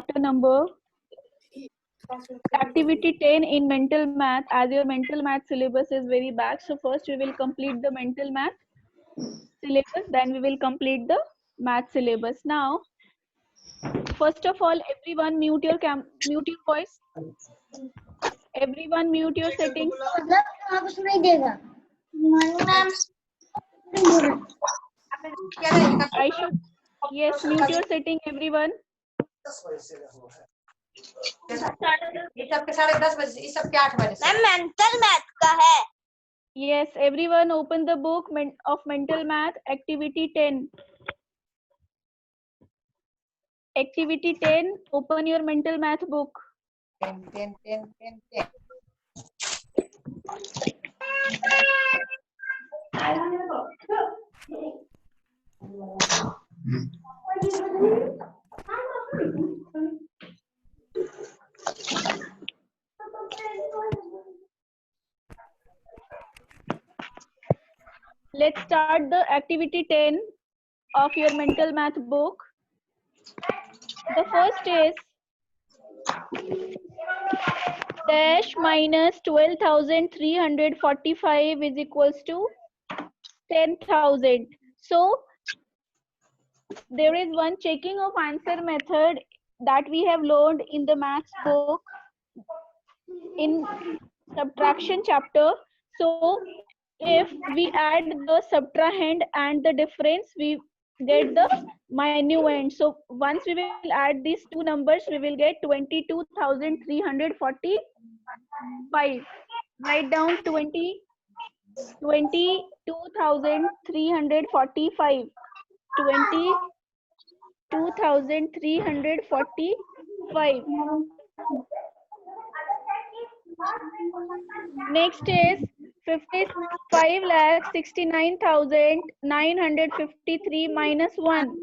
chapter number activity 10 in mental math. As your mental math syllabus is very back, so first we will complete the mental math syllabus, then we will complete the math syllabus. Now, first of all, everyone mute your voice. Everyone mute your settings. I should, yes, mute your setting, everyone. Mental math का है. Yes, everyone open the book of mental math, activity 10. Activity 10, open your mental math book. 10. Let's start the activity 10 of your mental math book. The first is dash minus 12,345 is equals to 10,000. So there is one checking of answer method that we have learned in the maths book in subtraction chapter. So if we add the subtrahend and the difference, we get the minuend. So once we will add these two numbers, we will get 22,345. Write down 22,345. 22,345. Next is 55,69,953 minus 1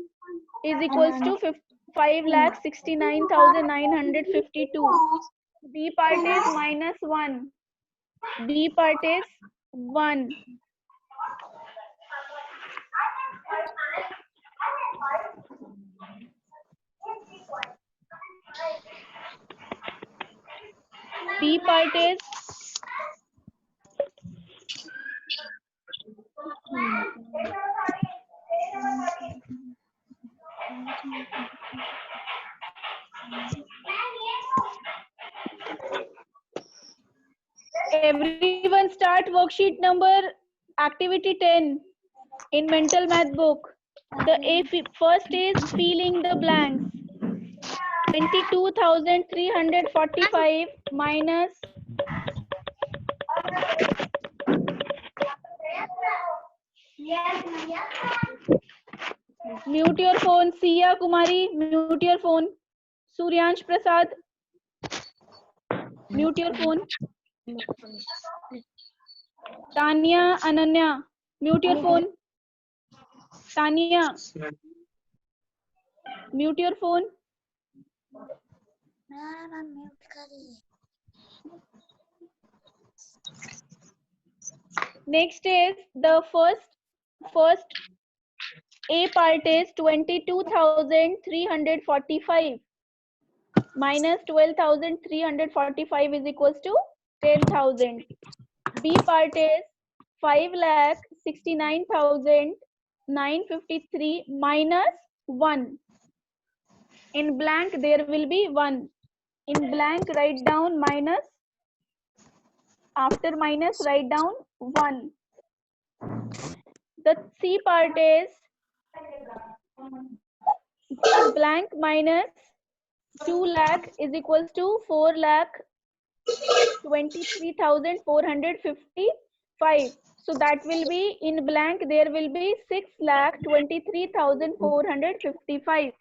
is equals to 5,69,952. B part is minus 1. B part is 1. B part is everyone start worksheet number activity 10 in mental math book. The first is filling the blanks. 22,345 minus mute your phone. Sia Kumari, mute your phone. Suryansh Prasad, mute your phone. Tanya Ananya, mute your phone. Tanya, mute your phone. Next is the first A part is 22,345 minus 12,345 is equals to 10,000. B part is 5,69,953 minus 1. In blank there will be 1. In blank write down minus. After minus write down 1. The C part is blank minus 2 lakh is equals to 4,23,455. So that will be in blank there will be 6,23,455.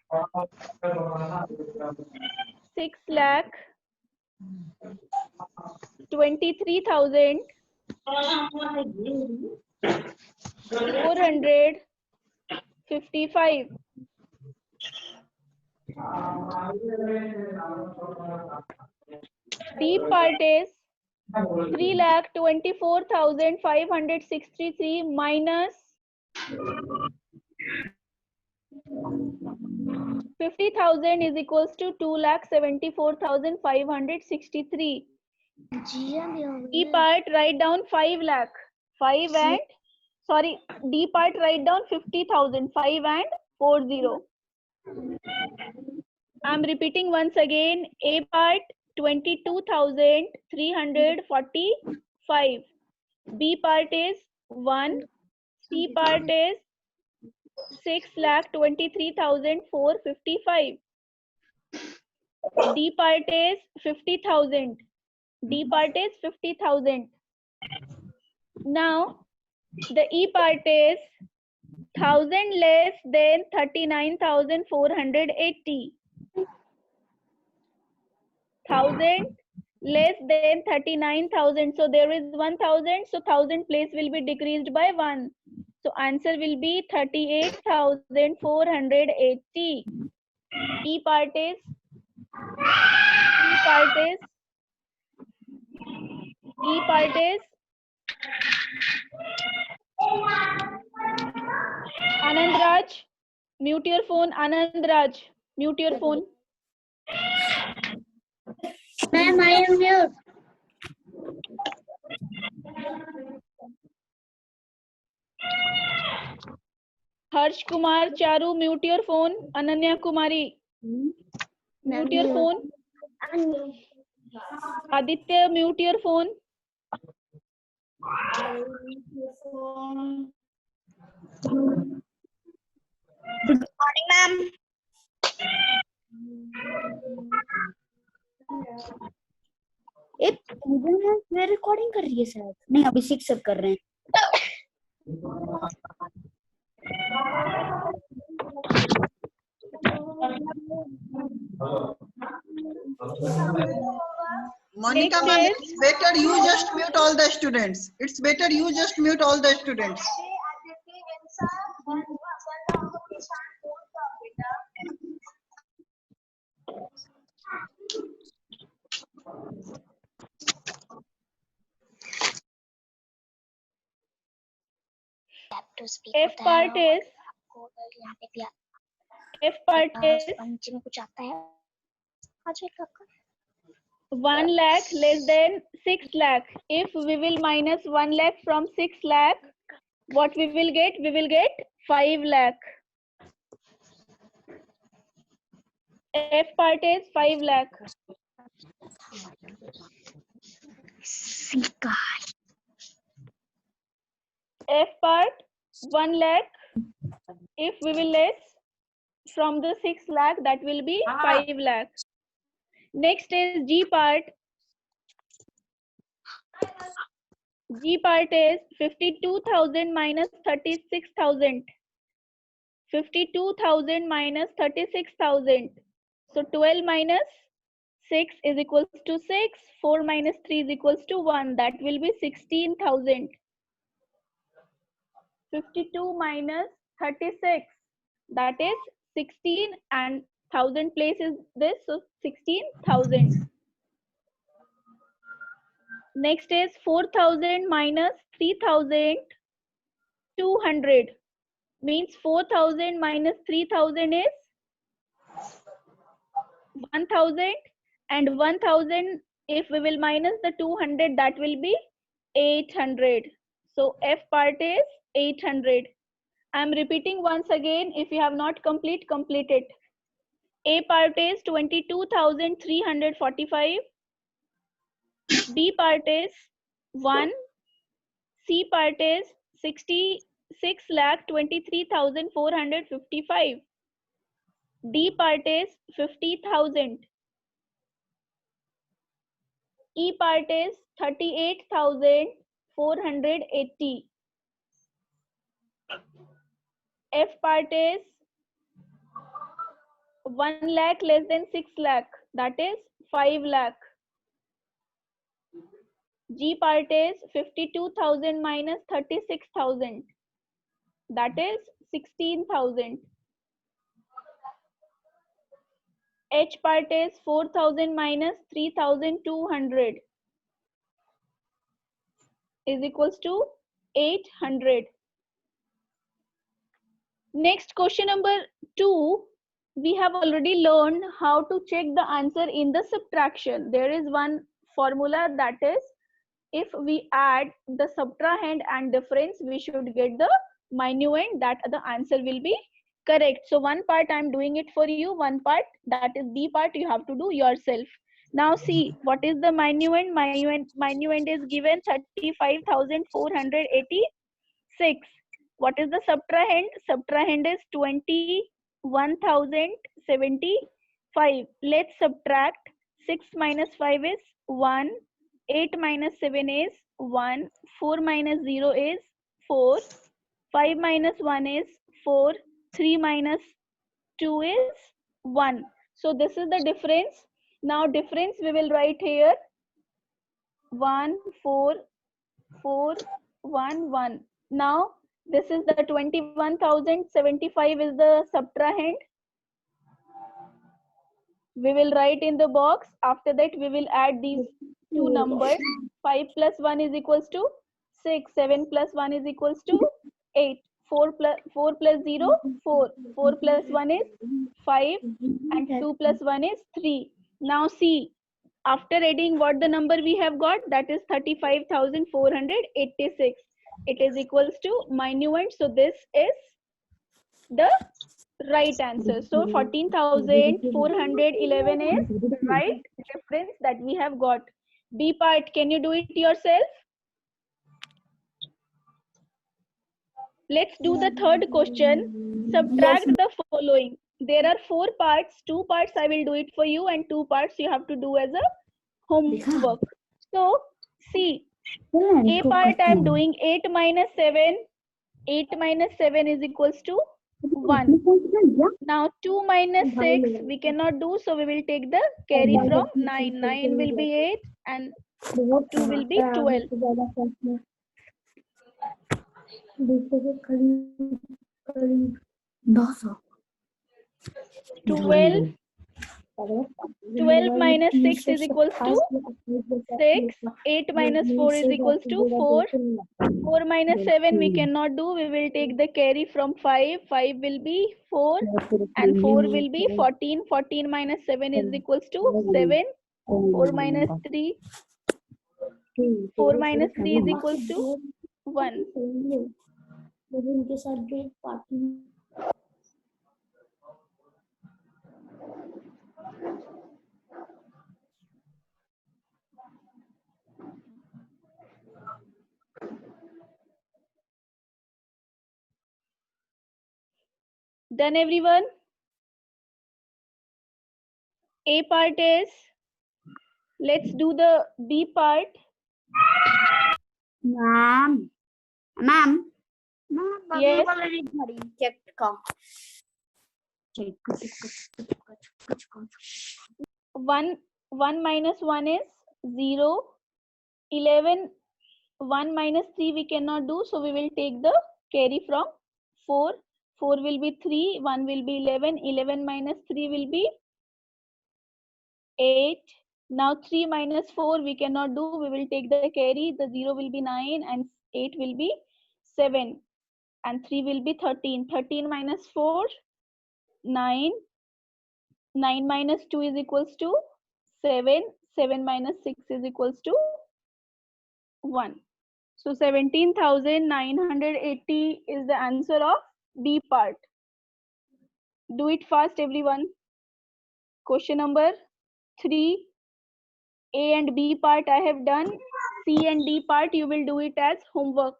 6,23,455. D part is 3,24,563 minus 50,000 is equals to 2,74,563. E part write down 5 lakh. 5 and sorry, D part write down 50,000. 5 and 40. I'm repeating once again. A part 22,345. B part is 1. C part is 6,23,455. D part is 50,000. D part is 50,000. Now the E part is 1,000 less than 39,480. 1,000 less than 39,000. So there is 1,000. So 1,000 place will be decreased by 1. So answer will be 38,480. E part is Anand Raj, mute your phone. Anand Raj, mute your phone. Ma'am, I am mute. Harsh Kumar Charu, mute your phone. Ananya Kumari, mute your phone. Aditya, mute your phone. Good morning, ma'am. एक मैं recording कर रही है शायद नहीं अभी शिक्षक कर रहे हैं Monica ma'am, it's better you just mute all the students. It's better you just mute all the students. F part is 1 lakh less than 6 lakh. If we will minus 1 lakh from 6 lakh, what we will get? We will get 5 lakh. F part is 5 lakh. F part 1 lakh. If we will less from the 6 lakh, that will be 5 lakh. Next is G part. G part is 52,000 minus 36,000. 52,000 minus 36,000. So 12 minus 6 is equals to 6. 4 minus 3 is equals to 1. That will be 16,000. 52 minus 36. That is 16 and 1,000 place is this. So 16,000. Next is 4,000 minus 3,200. Means 4,000 minus 3,000 is 1,000, and 1,000 if we will minus the 200, that will be 800. So F part is 800. I am repeating once again. If you have not complete it. A part is 22,345. B part is 1. C part is 66,23,455. D part is 50,000. E part is 38,480. F part is 1 lakh less than 6 lakh. That is 5 lakh. G part is 52,000 minus 36,000. That is 16,000. H part is 4,000 minus 3,200 is equals to 800. Next, question number 2. we have already learned how to check the answer in the subtraction. There is one formula, that is, if we add the subtrahend and difference, we should get the minuend, that the answer will be correct. So one part I'm doing it for you, one part, that is B part, you have to do yourself. Now see, what is the minuend? Minuend is given 35,486. What is the subtrahend? Subtrahend is 21,075. Let's subtract. 6 minus 5 is 1. 8 minus 7 is 1. 4 minus 0 is 4. 5 minus 1 is 4. 3 minus 2 is 1. So this is the difference. Now difference we will write here. 1, 4, 4, 1, 1. Now this is the 21,075 is the subtrahend. We will write in the box. After that we will add these two numbers. 5 plus 1 is equals to 6. 7 plus 1 is equals to 8. 4 plus 0, 4. 4 plus 1 is 5 and 2 plus 1 is 3. Now see, after adding what the number we have got, that is 35,486. It is equals to minuend. So this is the right answer. So 14,411 is right difference that we have got. B part, can you do it yourself? Let's do the third question. Subtract the following. There are 4 parts. 2 parts I will do it for you and 2 parts you have to do as a homework. So see, A part I am doing 8 minus 7. 8 minus 7 is equals to 1. Now 2 minus 6 we cannot do, so we will take the carry from 9. 9 will be 8 and 2 will be 12. 12 minus 6 is equals to 6. 8 minus 4 is equals to 4. 4 minus 7 we cannot do. We will take the carry from 5. 5 will be 4 and 4 will be 14. 14 minus 7 is equals to 7. 4 minus 3. 4 minus 3 is equals to 1. Done everyone? A part is, let's do the B part. Ma'am. Yes. Check. 1 minus 1 is 0. 11, 1 minus 3 we cannot do, so we will take the carry from 4. 4 will be 3, 1 will be 11. 11 minus 3 will be 8. Now 3 minus 4 we cannot do, we will take the carry. The 0 will be 9 and 8 will be 7 and 3 will be 13. 13 minus 4, 9. 9 minus 2 is equals to 7. 7 minus 6 is equals to 1. So 17,980 is the answer of B part. Do it fast everyone. Question number 3. A and B part I have done. C and D part you will do it as homework.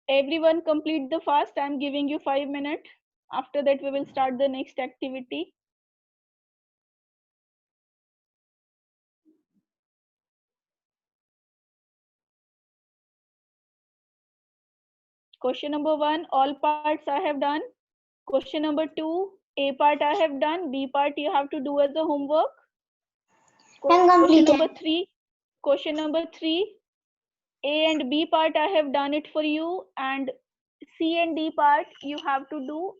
Everyone complete the fast. I am giving you 5 minutes. After that we will start the next activity. Question number 1, all parts I have done. Question number 2, A part I have done. B part you have to do as a homework. Question number 3, A and B part I have done it for you, and C and D part you have to do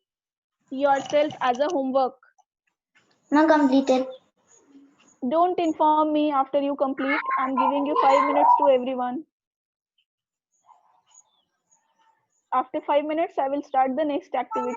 yourself as a homework. Not completed. Don't inform me after you complete. I'm giving you 5 minutes to everyone. After 5 minutes, I will start the next activity.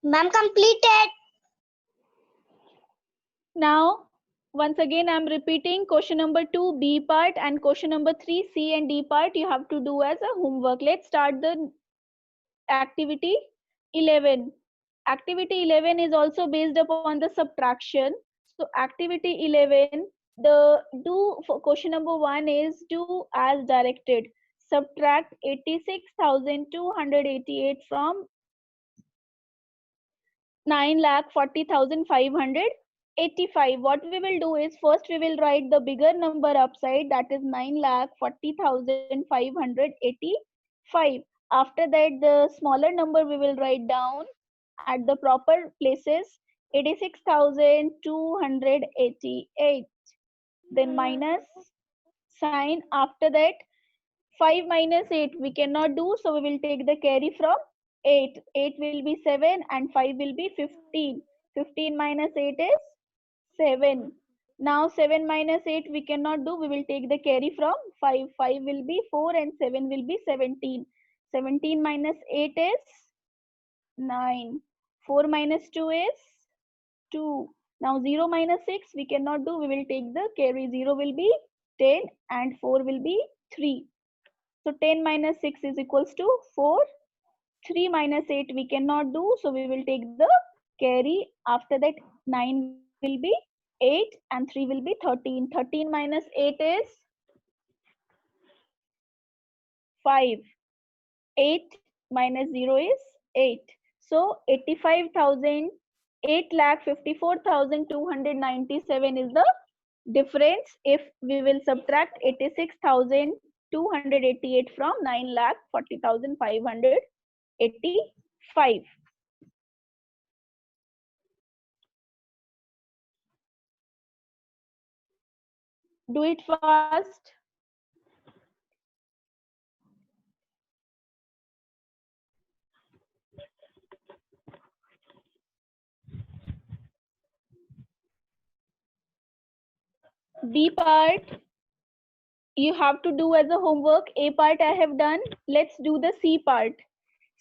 Ma'am, completed. Now, once again, I'm repeating question number 2, B part, and question number 3, C and D part, you have to do as a homework. Let's start the activity 11. Activity 11 is also based upon the subtraction. So activity 11, the do for question number 1 is do as directed. Subtract 86,288 from 9,40,585. What we will do is first we will write the bigger number upside, that is 9,40,585. After that, the smaller number we will write down at the proper places, 86,288. Then minus sign. After that, 5 minus 8 we cannot do, so we will take the carry from 8. 8 will be 7 and 5 will be 15. 15 minus 8 is 7. Now 7 minus 8 we cannot do, we will take the carry from 5. 5 will be 4 and 7 will be 17. 17 minus 8 is 9. 4 minus 2 is 2. Now 0 minus 6 we cannot do, we will take the carry. 0 will be 10 and 4 will be 3. So 10 minus 6 is equals to 4. 3 minus 8 we cannot do, so we will take the carry. After that, 9 will be 8 and 3 will be 13. 13 minus 8 is 5. 8 minus 0 is 8. So 85,000, 8,54,297 is the difference if we will subtract 86,288 from 9,40,585. Do it fast. B part you have to do as a homework. A part I have done. Let's do the C part.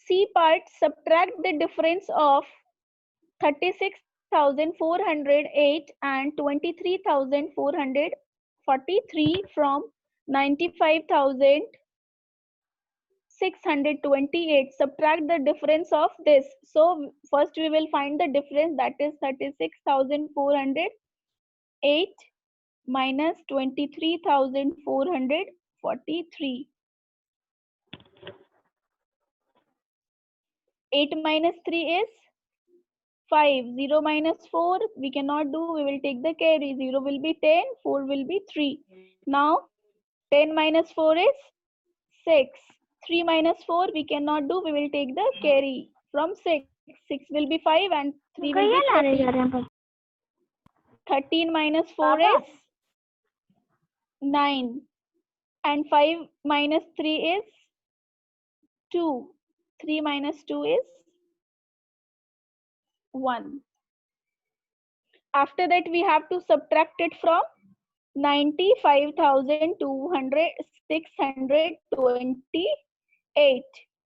C part, subtract the difference of 36,408 and 23,443 from 95,628. Subtract the difference of this. So first we will find the difference, that is 36,408 minus 23,443. 8 minus 3 is 5. 0 minus 4 we cannot do, we will take the carry. 0 will be 10, 4 will be 3. Now 10 minus 4 is 6. 3 minus 4 we cannot do, we will take the carry from 6. 6 will be 5 and 3 will be 13. 13 minus 4 is 9 and 5 minus 3 is 2. 3 minus 2 is 1. After that we have to subtract it from 95,628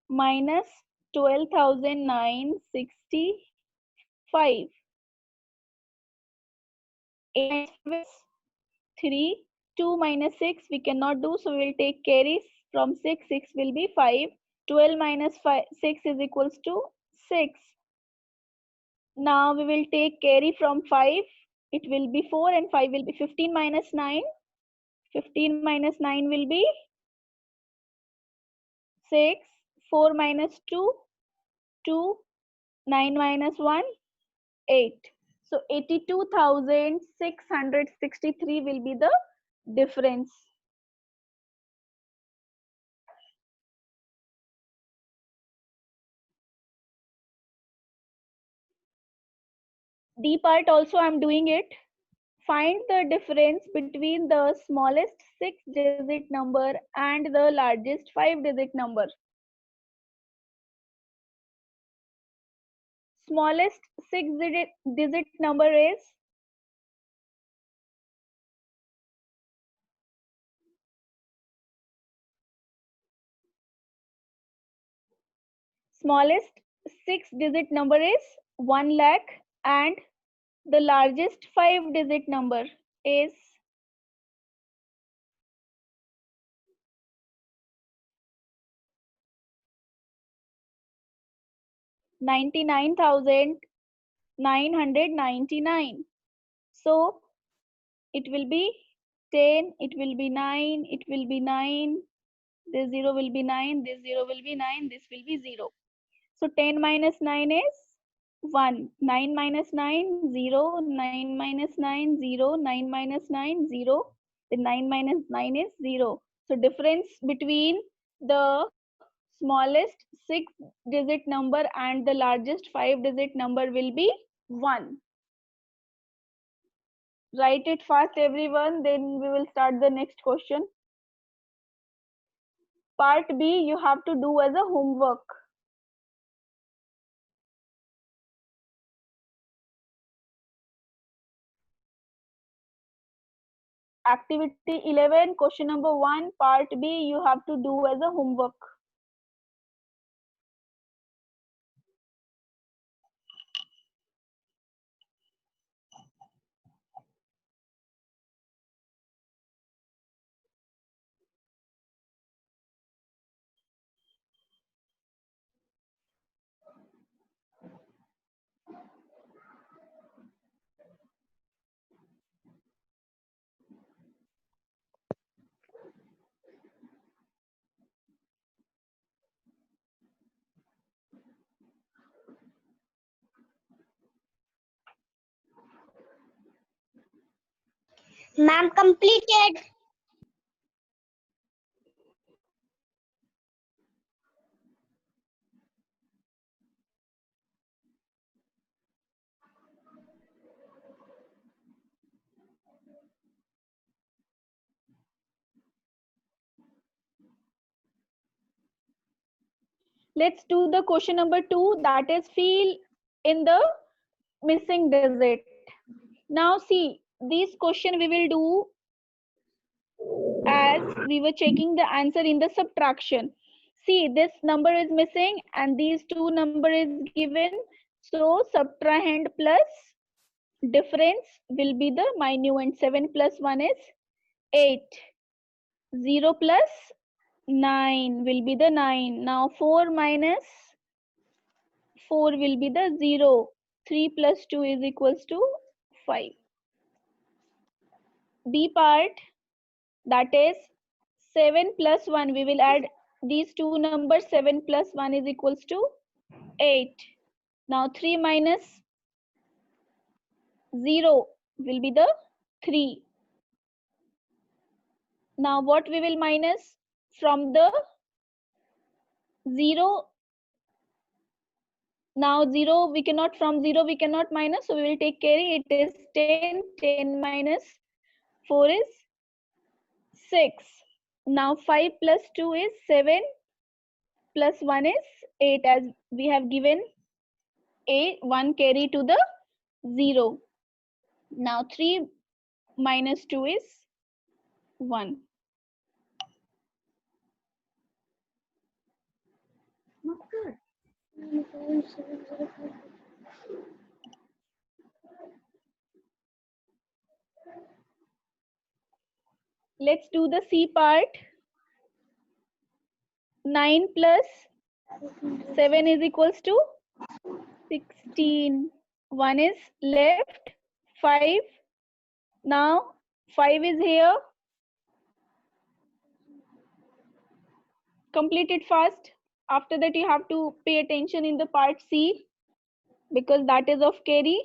minus 12,965. 8 minus 3, 2 minus 6 we cannot do, so we will take carries from 6. 6 will be 5. 12 minus 5, 6 is equals to 6. Now we will take carry from 5. It will be 4 and 5 will be 15 minus 9. 15 minus 9 will be 6. 4 minus 2, 2. 9 minus 1, 8. So 82,663 will be the difference. D part also I'm doing it. Find the difference between the smallest 6-digit number and the largest 5-digit number. Smallest 6-digit number is smallest 6-digit number is 1 lakh and the largest 5-digit number is 99,999. So it will be 10, it will be 9, it will be 9, this 0 will be 9, this 0 will be 9, this will be 0. So 10 minus 9 is 1, 9 minus 9, 0, 9 minus 9, 0, 9 minus 9, 0, then 9 minus 9 is 0. So difference between the smallest 6-digit number and the largest 5-digit number will be 1. Write it fast everyone, then we will start the next question. Part B you have to do as a homework. Activity 11, question number 1, part B you have to do as a homework. Ma'am, completed. Let's do the question number 2, that is fill in the missing digit. Now see, this question we will do as we were checking the answer in the subtraction. See, this number is missing and these two number is given. So subtrahend plus difference will be the minuend. 7 plus 1 is 8. 0 plus 9 will be the 9. Now 4 minus 4 will be the 0. 3 plus 2 is equals to 5. B part, that is 7 plus 1. We will add these two numbers. 7 plus 1 is equals to 8. Now 3 minus 0 will be the 3. Now what we will minus from the 0? Now 0 we cannot, from 0 we cannot minus, so we will take carry. It is 10. 10 minus 4 is 6. Now 5 plus 2 is 7 plus 1 is 8, as we have given a 1 carry to the 0. Now 3 minus 2 is 1. Let's do the C part. 9 plus 7 is equals to 16. 1 is left. 5. Now 5 is here. Complete it fast. After that you have to pay attention in the part C because that is of carry.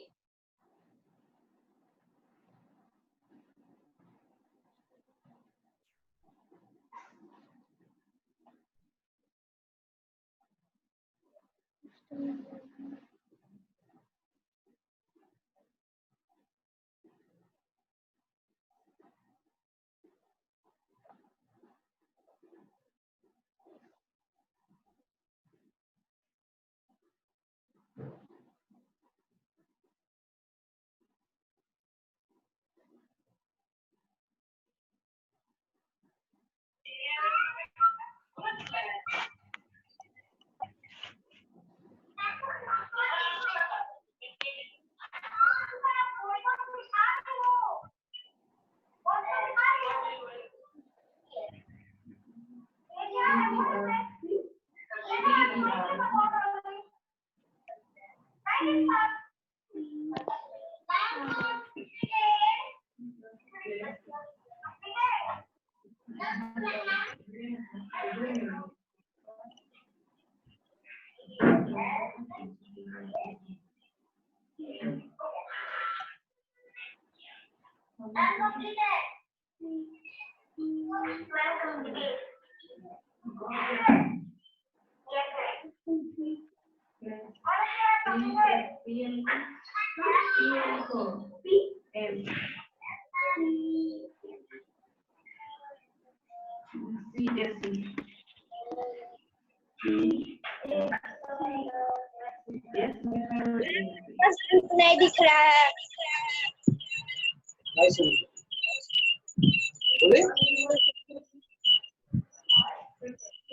नहीं दिख रहा है।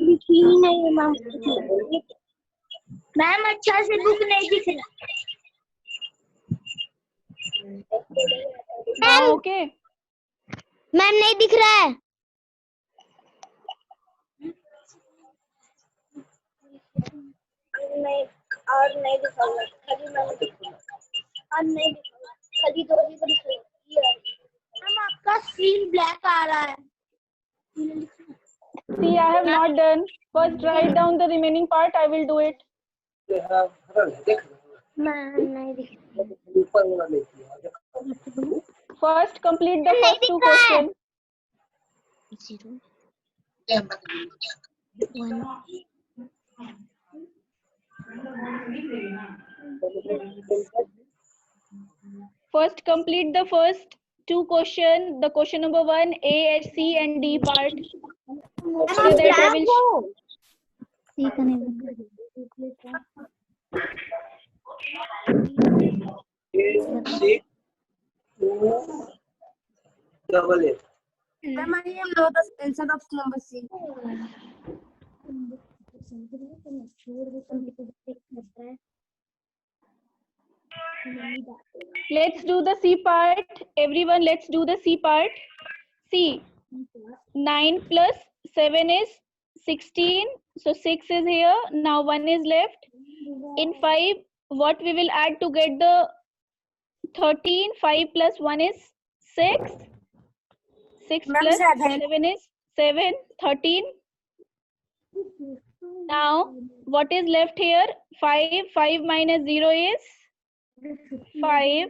दिखी ही नहीं ma'am, अच्छा से book नहीं दिख रहा। Now okay. मैम नहीं दिख रहा है। नहीं और नहीं दिख रहा, खाली मैंने दिखा और नहीं दिख रहा, खाली दो ही दिख रहा है। मैम आपका सीन ब्लैक आ रहा है। See, I have not done. First write down the remaining part. I will do it. First complete the first two questions. 0 1 First complete the first two questions. The question number 1, A, C and D part. After that I will instead of number C. let's do the C part. Everyone, let's do the C part. C. 9 plus 7 is 16. So 6 is here. Now 1 is left. In 5, what we will add to get the 13? 5 plus 1 is 6. 6 plus 7 is 7. 13. Now what is left here? 5. 5 minus 0 is 5.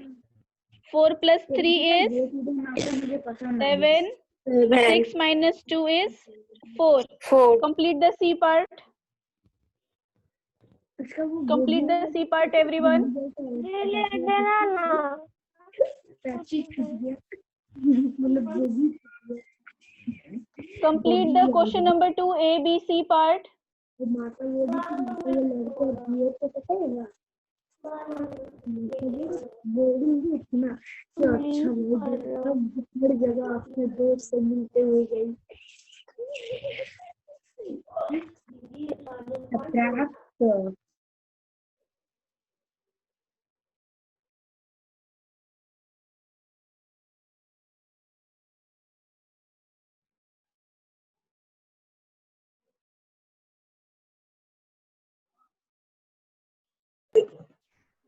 4 plus 3 is 7. 6 minus 2 is 4. Complete the C part. Complete the C part, everyone. Complete the question number 2, A, B, C part. बोलूंगी इतना कि अच्छा हर जगह अपने दोस्त से मिलते हुए गई।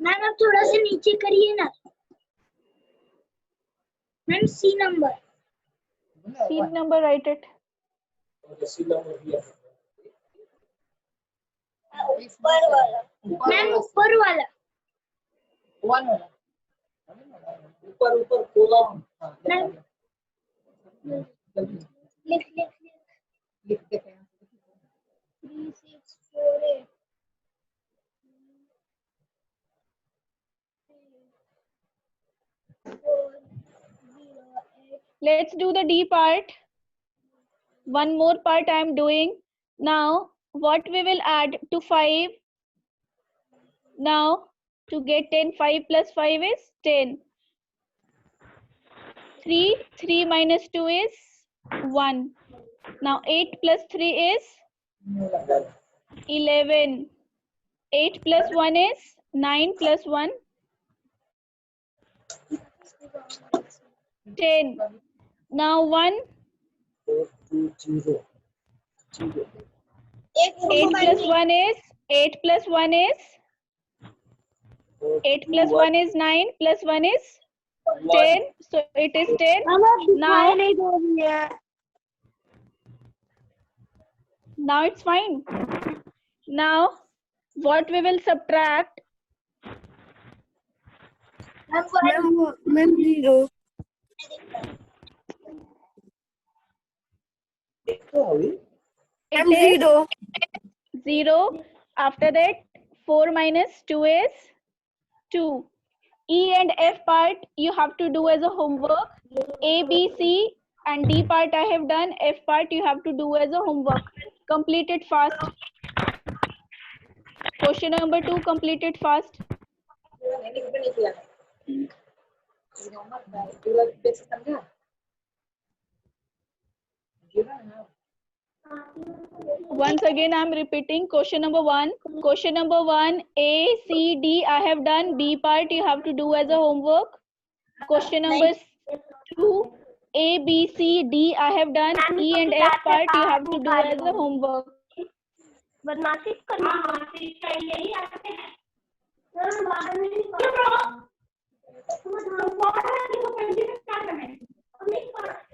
मैम आप थोड़ा सा नीचे करिए ना। Ma'am C number. C number, write it. ऊपर वाला मैम, ऊपर वाला ऊपर ऊपर कॉलम मैम। लिख लिख लिख के 3648 408 Let's do the D part. One more part I am doing. Now, what we will add to 5? Now, to get 10, 5 plus 5 is 10. 3 minus 2 is 1. Now, 8 plus 3 is 11. 8 plus 1 is 9 plus 1, 10. Now, 1. 420 8 plus 1 is 8 plus 1 is 8 plus 1 is 9 plus 1 is 10. So it is 10. Now, नहीं दे रही है। now it's fine. Now, what we will subtract? Ma'am 0 It is 0. After that, 4 minus 2 is 2. E and F part you have to do as a homework. A, B, C and D part I have done. F part you have to do as a homework. Complete it fast. Question number 2, complete it fast. Once again I am repeating question number 1. Question number 1, A, C, D I have done. B part you have to do as a homework. Question number 2, A, B, C, D I have done. E and F part you have to do as a homework. बदमाशी करनी चाहिए आते हैं।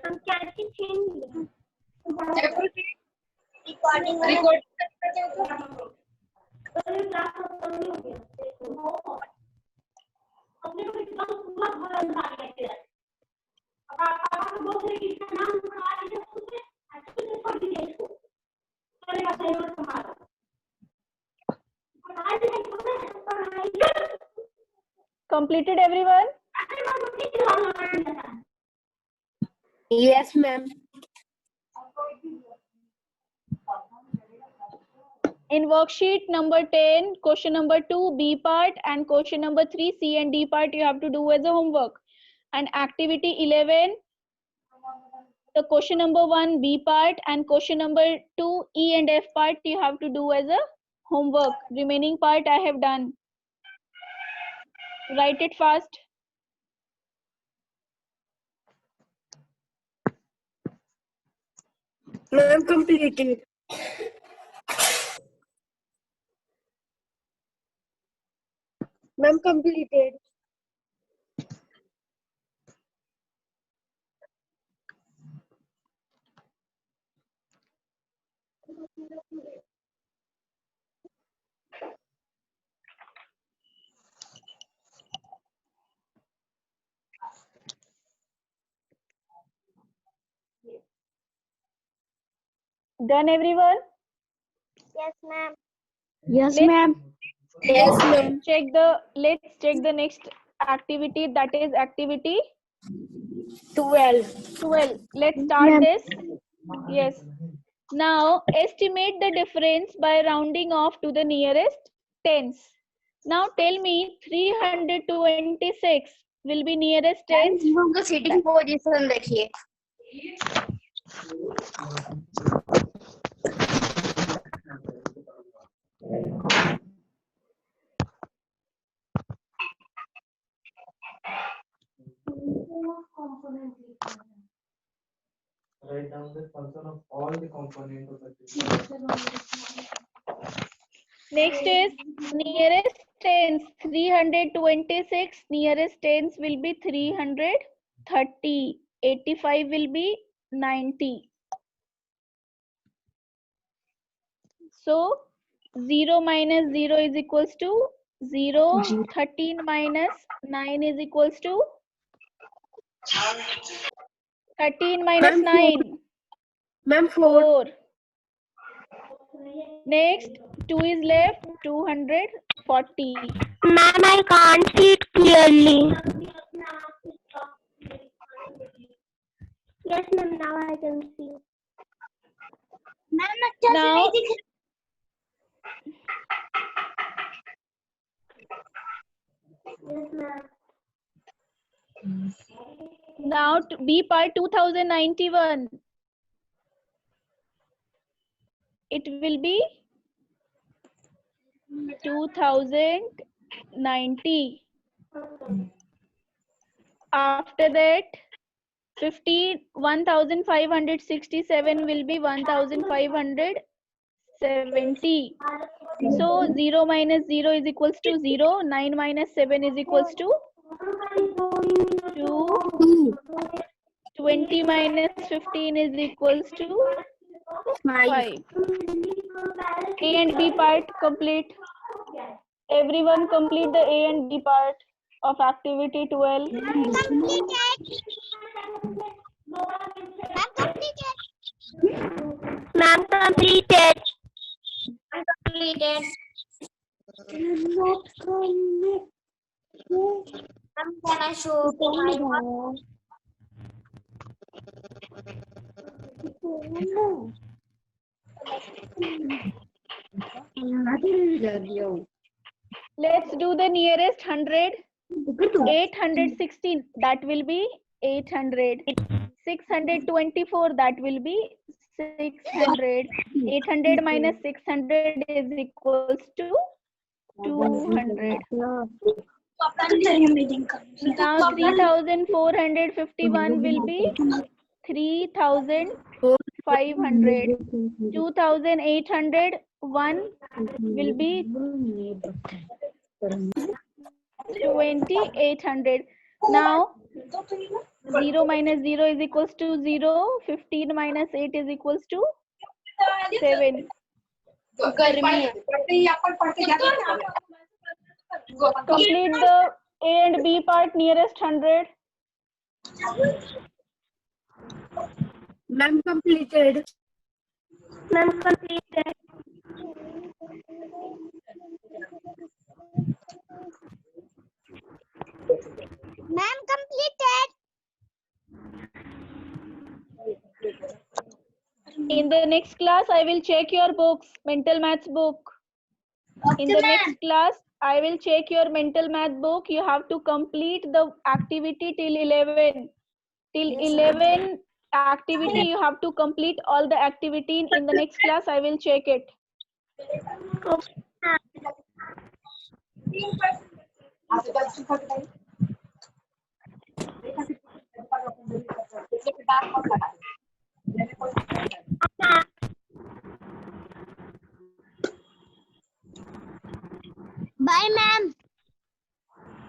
हम क्या Completed everyone? Yes, ma'am. In worksheet number 10, question number 2, B part and question number 3, C and D part you have to do as a homework. And activity 11, the question number 1, B part and question number 2, E and F part you have to do as a homework. Remaining part I have done. Write it fast. Ma'am, completed. Ma'am, completed. Done everyone? Yes, ma'am. Yes, ma'am. Yes, ma'am. Let's check the next activity, that is activity 12. 12. Let's start this. Yes. Now estimate the difference by rounding off to the nearest tens. Now tell me 326 will be nearest tens. उनका seating position देखिए. Write down the function of all the components of the system. Next is nearest tens. 326 nearest tens will be 330. 85 will be 90. So 0 minus 0 is equals to 0. 13 minus 9 is equals to 13 minus 9. Ma'am, 4. Next 2 is left. 240. Ma'am, I can't see it clearly. Yes, ma'am. Now I can see. Ma'am, अच्छा से Now- नहीं दिख रहा. Yes, ma'am. Now B part 2091. It will be 2090. After that 1567 will be 1570. So 0 minus 0 is equals to 0. 9 minus 7 is equals to 2. 20 minus 15 is equals to 5. A and B part complete. Everyone complete the A and B part of activity 12. Ma'am, completed. Completed. I'm gonna show my work. Let's do the nearest 100. 816, that will be 800. 624, that will be 600. 800 minus 600 is equals to 200. Now 3451 will be 3500. 2800, 1 will be 2800. Now 0 minus 0 is equals to 0. 15 minus 8 is equals to 7. Complete the A and B part nearest 100. Ma'am, completed. Ma'am, completed. Ma'am, completed. In the next class, I will check your books, mental maths book. In the next class, I will check your mental math book. You have to complete the activity till 11. Till 11 activity, you have to complete all the activity. In the next class, I will check it. Bye, ma'am.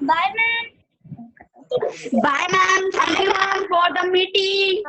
Bye, ma'am. Bye, ma'am. Thank you, ma'am, for the meeting.